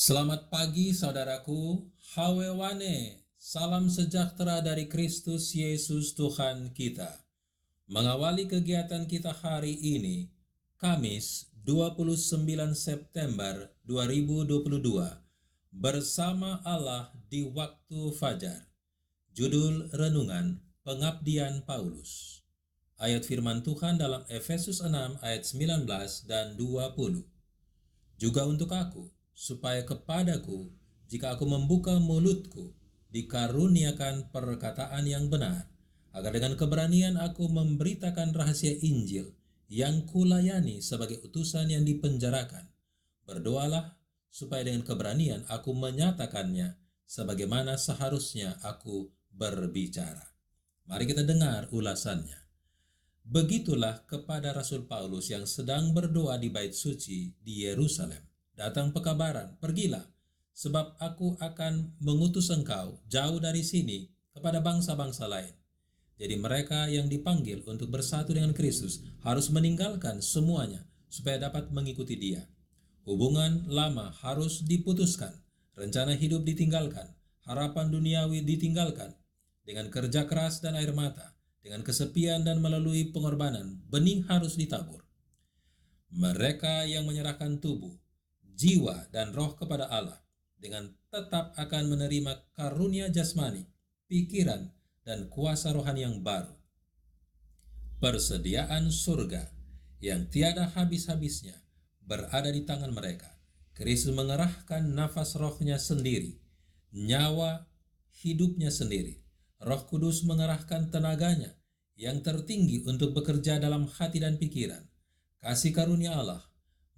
Selamat pagi saudaraku, Hawewane, salam sejahtera dari Kristus Yesus Tuhan kita. Mengawali kegiatan kita hari ini, Kamis 29 September 2022, bersama Allah di waktu fajar. Judul Renungan Pengabdian Paulus. Ayat firman Tuhan dalam Efesus 6 ayat 19 dan 20. Juga untuk aku, supaya kepadaku, jika aku membuka mulutku, dikaruniakan perkataan yang benar, agar dengan keberanian aku memberitakan rahasia Injil yang kulayani sebagai utusan yang dipenjarakan. Berdoalah supaya dengan keberanian aku menyatakannya sebagaimana seharusnya aku berbicara. Mari kita dengar ulasannya. Begitulah kepada Rasul Paulus yang sedang berdoa di bait suci di Yerusalem. Datang pekabaran, pergilah, sebab aku akan mengutus engkau jauh dari sini kepada bangsa-bangsa lain. Jadi mereka yang dipanggil untuk bersatu dengan Kristus harus meninggalkan semuanya supaya dapat mengikuti Dia. Hubungan lama harus diputuskan, rencana hidup ditinggalkan, harapan duniawi ditinggalkan. Dengan kerja keras dan air mata, dengan kesepian dan melalui pengorbanan, benih harus ditabur. Mereka yang menyerahkan tubuh, jiwa, dan roh kepada Allah dengan tetap akan menerima karunia jasmani, pikiran, dan kuasa rohani yang baru. Persediaan surga yang tiada habis-habisnya berada di tangan mereka. Kristus mengerahkan nafas rohnya sendiri, nyawa hidupnya sendiri. Roh Kudus mengerahkan tenaganya yang tertinggi untuk bekerja dalam hati dan pikiran. Kasih karunia Allah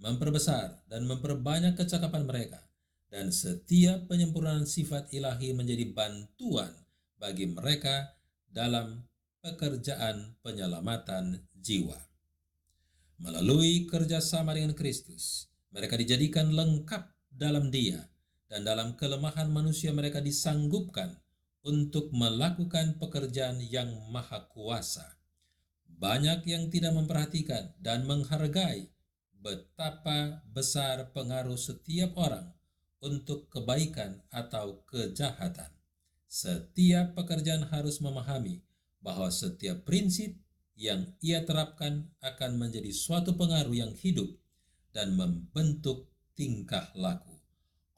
memperbesar dan memperbanyak kecakapan mereka, dan setiap penyempurnaan sifat ilahi menjadi bantuan bagi mereka dalam pekerjaan penyelamatan jiwa. Melalui kerjasama dengan Kristus, mereka dijadikan lengkap dalam Dia, dan dalam kelemahan manusia mereka disanggupkan untuk melakukan pekerjaan yang maha kuasa. Banyak yang tidak memperhatikan dan menghargai betapa besar pengaruh setiap orang untuk kebaikan atau kejahatan. Setiap pekerjaan harus memahami bahwa setiap prinsip yang ia terapkan akan menjadi suatu pengaruh yang hidup dan membentuk tingkah laku.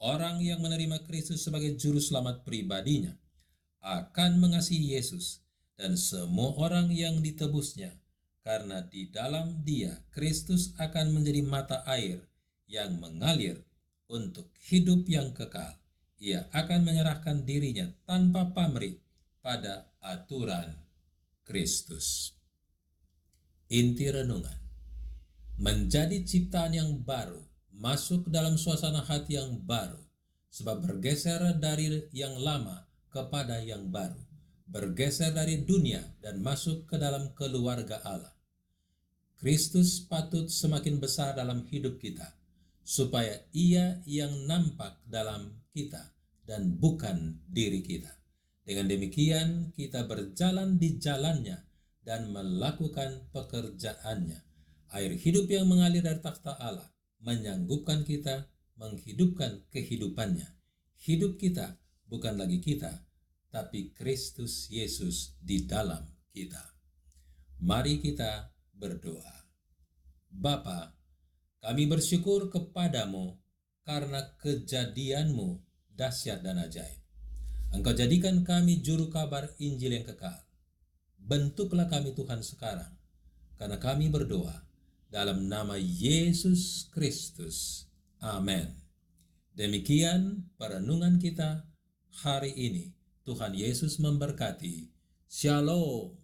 Orang yang menerima Kristus sebagai juru selamat pribadinya akan mengasihi Yesus dan semua orang yang ditebusnya, karena di dalam Dia Kristus akan menjadi mata air yang mengalir untuk hidup yang kekal. Ia akan menyerahkan dirinya tanpa pamrih pada aturan Kristus. Inti renungan: menjadi ciptaan yang baru, masuk dalam suasana hati yang baru, sebab bergeser dari yang lama kepada yang baru, bergeser dari dunia dan masuk ke dalam keluarga Allah. Kristus patut semakin besar dalam hidup kita, supaya Ia yang nampak dalam kita dan bukan diri kita. Dengan demikian kita berjalan di jalannya dan melakukan pekerjaannya. Air hidup yang mengalir dari takhta Allah menyanggupkan kita menghidupkan kehidupannya. Hidup kita bukan lagi kita, tapi Kristus Yesus di dalam kita. Mari kita berdoa. Bapa, kami bersyukur kepadamu karena kejadianmu dahsyat dan ajaib. Engkau jadikan kami juru kabar Injil yang kekal. Bentuklah kami Tuhan sekarang, karena kami berdoa dalam nama Yesus Kristus. Amin. Demikian perenungan kita hari ini. Tuhan Yesus memberkati. Shalom.